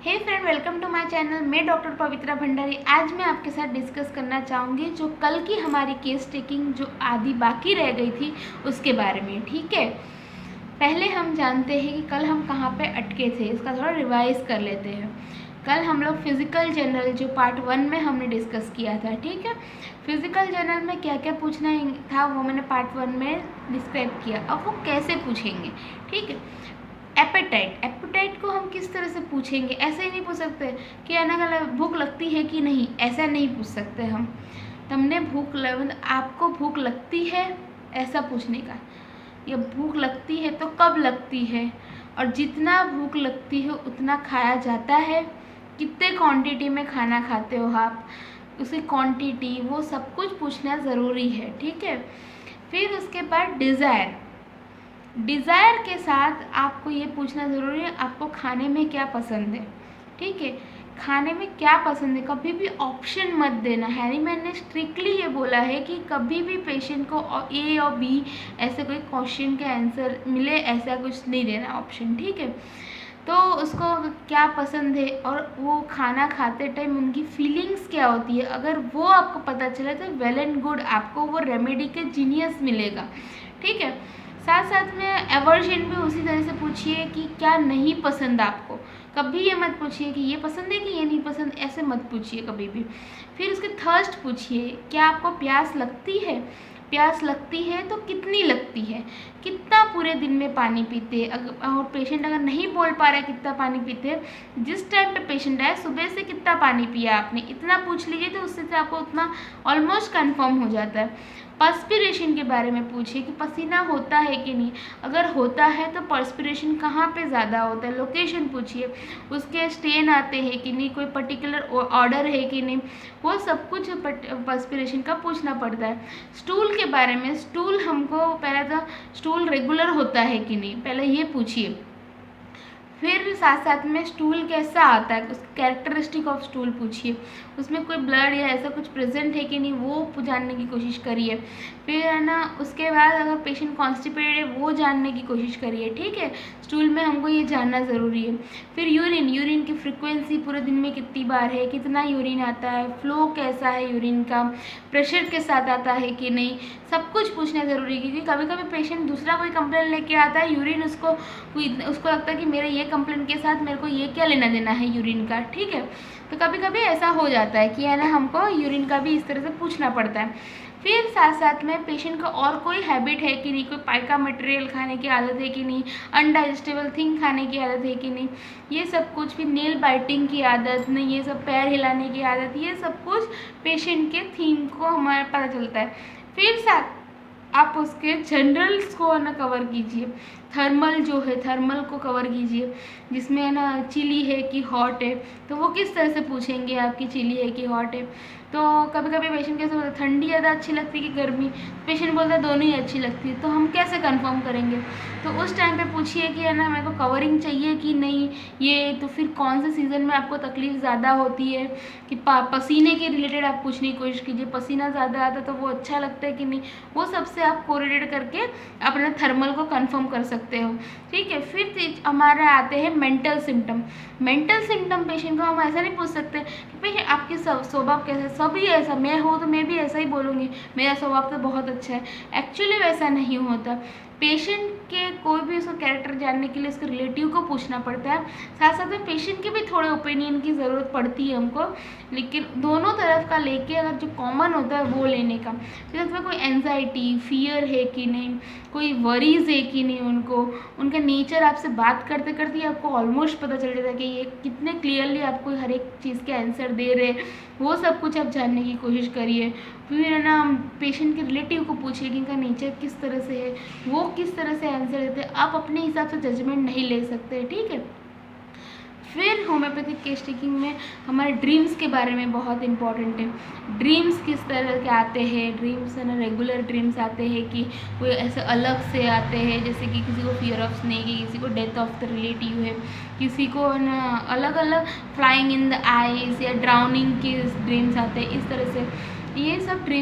Hey friend, welcome to my channel. मैं doctor Pavitra Bhandari. आज मैं आपके साथ डिस्कस करना चाहूँगी जो कल की हमारी केस टेकिंग जो आधी बाकी रह गई थी उसके बारे में। ठीक है, पहले हम जानते हैं कि कल हम कहाँ पे अटके थे, इसका थोड़ा रिवाइज कर लेते हैं। कल हम लोग फिज़िकल जनरल जो पार्ट 1 में हमने डिस्कस किया था। ठीक है, फिज़िकल जनरल में क्या क्या पूछना था वो मैंने पार्ट 1 में डिस्क्राइब किया। अब वो कैसे पूछेंगे, ठीक है। एपेटाइट को हम किस तरह से पूछेंगे, ऐसे ही नहीं पूछ सकते कि भूख लगती है कि नहीं, ऐसा नहीं पूछ सकते हम। तुमने आपको भूख लगती है, ऐसा पूछने का। या भूख लगती है तो कब लगती है, और जितना भूख लगती है उतना खाया जाता है, कितने क्वांटिटी में खाना खाते हो आप, उसकी क्वांटिटी, वो सब कुछ पूछना ज़रूरी है। ठीक है, फिर उसके बाद डिज़ायर के साथ आपको ये पूछना ज़रूरी है आपको खाने में क्या पसंद है। ठीक है, खाने में क्या पसंद है, कभी भी ऑप्शन मत देना। हैरीमैन ने स्ट्रिक्टली ये बोला है कि कभी भी पेशेंट को ए और बी ऐसे कोई क्वेश्चन के आंसर मिले, ऐसा कुछ नहीं देना ऑप्शन। ठीक है, तो उसको क्या पसंद है और वो खाना खाते टाइम उनकी फीलिंग्स क्या होती है, अगर वो आपको पता चले तो वेल एंड गुड, आपको वो रेमेडी के जीनियस मिलेगा। ठीक है, साथ साथ में एवर्जन भी उसी तरह से पूछिए कि क्या नहीं पसंद आपको। कभी ये मत पूछिए कि ये पसंद है कि ये नहीं पसंद, ऐसे मत पूछिए कभी भी। फिर उसके थर्स्ट पूछिए, क्या आपको प्यास लगती है। प्यास लगती है तो कितनी लगती है, कितना पूरे दिन में पानी पीते। और पेशेंट अगर नहीं बोल पा रहा है कितना पानी पीते, जिस टाइम पे पेशेंट आए सुबह से कितना पानी पिया आपने, इतना पूछ लीजिए तो उससे से आपको उतना ऑलमोस्ट कंफर्म हो जाता है। पर्स्पिरेशन के बारे में पूछिए कि पसीना होता है कि नहीं, अगर होता है तो पर्स्पिरेशन कहाँ पे ज़्यादा होता है, लोकेशन पूछिए। उसके स्टेन आते हैं कि नहीं, कोई पर्टिकुलर ऑर्डर है कि नहीं, वो सब कुछ पर्स्पिरेशन का पूछना पड़ता है। स्टूल के बारे में, स्टूल हमको पहले तो स्टूल रेगुलर होता है कि नहीं, पहले ये पूछिए। फिर साथ साथ में स्टूल कैसा आता है, उसकी कैरेक्टरिस्टिक ऑफ स्टूल पूछिए। उसमें कोई ब्लड या ऐसा कुछ प्रेजेंट है कि नहीं, वो जानने की कोशिश करिए। फिर है ना, उसके बाद अगर पेशेंट कॉन्स्टिपेटेड है वो जानने की कोशिश करिए। ठीक है, स्टूल में हमको ये जानना ज़रूरी है। फिर यूरिन की फ्रिक्वेंसी पूरे दिन में कितनी बार है, कितना यूरिन आता है, फ्लो कैसा है यूरिन का, प्रेशर के साथ आता है कि नहीं, सब कुछ पूछना ज़रूरी है। क्योंकि कभी कभी पेशेंट दूसरा कोई कंप्लेंट लेके आता है यूरिन, उसको लगता है कि मेरे ये कंप्लेंट के साथ मेरे को ये क्या लेना देना है यूरिन का। ठीक है, तो कभी कभी ऐसा हो जाता है कि है ना, हमको यूरिन का भी इस तरह से पूछना पड़ता है। फिर साथ साथ में पेशेंट को और कोई हैबिट है कि नहीं, कोई पाइका मटेरियल खाने की आदत है कि नहीं, अनडाइजेस्टेबल थिंग खाने की आदत है कि नहीं, ये सब कुछ। फिर नेल बाइटिंग की आदत नहीं, ये सब पैर हिलाने की आदत, ये सब कुछ पेशेंट के थीम को हमारे पता चलता है। फिर साथ आप उसके जनरल्स को ना कवर कीजिए। थर्मल जो है, थर्मल को कवर कीजिए, जिसमें है ना चिली है कि हॉट है, तो वो किस तरह से पूछेंगे आपकी चिली है कि हॉट है। तो कभी कभी पेशेंट कैसे बोलता है ठंडी ज़्यादा अच्छी लगती है कि गर्मी, पेशेंट बोलता है दोनों ही अच्छी लगती है, तो हम कैसे कंफर्म करेंगे। तो उस टाइम पे पूछिए कि है ना मेरे को कवरिंग चाहिए कि नहीं ये, तो फिर कौन से सीज़न में आपको तकलीफ़ ज़्यादा होती है, कि पसीने के रिलेटेड आप पूछने की कोशिश कीजिए। पसीना ज़्यादा आता तो वो अच्छा लगता है कि नहीं, वो सबसे आप कोरिलेट करके अपने थर्मल को कंफर्म कर सकते हो। ठीक है, फिर हमारे आते हैं मेंटल सिम्टम। पेशेंट को हम ऐसा नहीं पूछ सकते कि पेशेंट आपके स्वभाव कैसा है, सभी ऐसा, मैं हूँ तो मैं भी ऐसा ही बोलूँगी मेरा स्वभाव तो बहुत अच्छा है। एक्चुअली वैसा नहीं होता। पेशेंट के कोई भी उसका कैरेक्टर जानने के लिए उसके रिलेटिव को पूछना पड़ता है। साथ साथ में पेशेंट के भी थोड़े ओपिनियन की ज़रूरत पड़ती है हमको, लेकिन दोनों तरफ का लेके अगर जो कॉमन होता है वो लेने का। फिर उसमें कोई एंजाइटी, फियर है कि नहीं, कोई वरीज है कि नहीं, उनका नेचर आपसे बात करते करते ही आपको ऑलमोस्ट पता चल जाता है कि ये कितने क्लियरली आपको हर एक चीज़ के आंसर दे रहे हैं, वो सब कुछ आप जानने की कोशिश करिए। फिर है ना, पेशेंट के रिलेटिव को पूछिए कि इनका नेचर किस तरह से है, वो किस तरह से आंसर देते हैं, आप अपने हिसाब से जजमेंट नहीं ले सकते। ठीक है, फिर होम्योपैथिक केस टेकिंग में हमारे ड्रीम्स के बारे में बहुत इंपॉर्टेंट है। ड्रीम्स किस तरह के आते हैं, ड्रीम्स है ना रेगुलर ड्रीम्स आते हैं कि कोई ऐसे अलग से आते हैं, जैसे कि किसी को फियर ऑफ स्नेक है, किसी को डेथ ऑफ द रिलेटिव है, किसी को ना अलग अलग फ्लाइंग इन द आइज या ड्राउनिंग के ड्रीम्स आते हैं। इस तरह से ये सब ड्रीम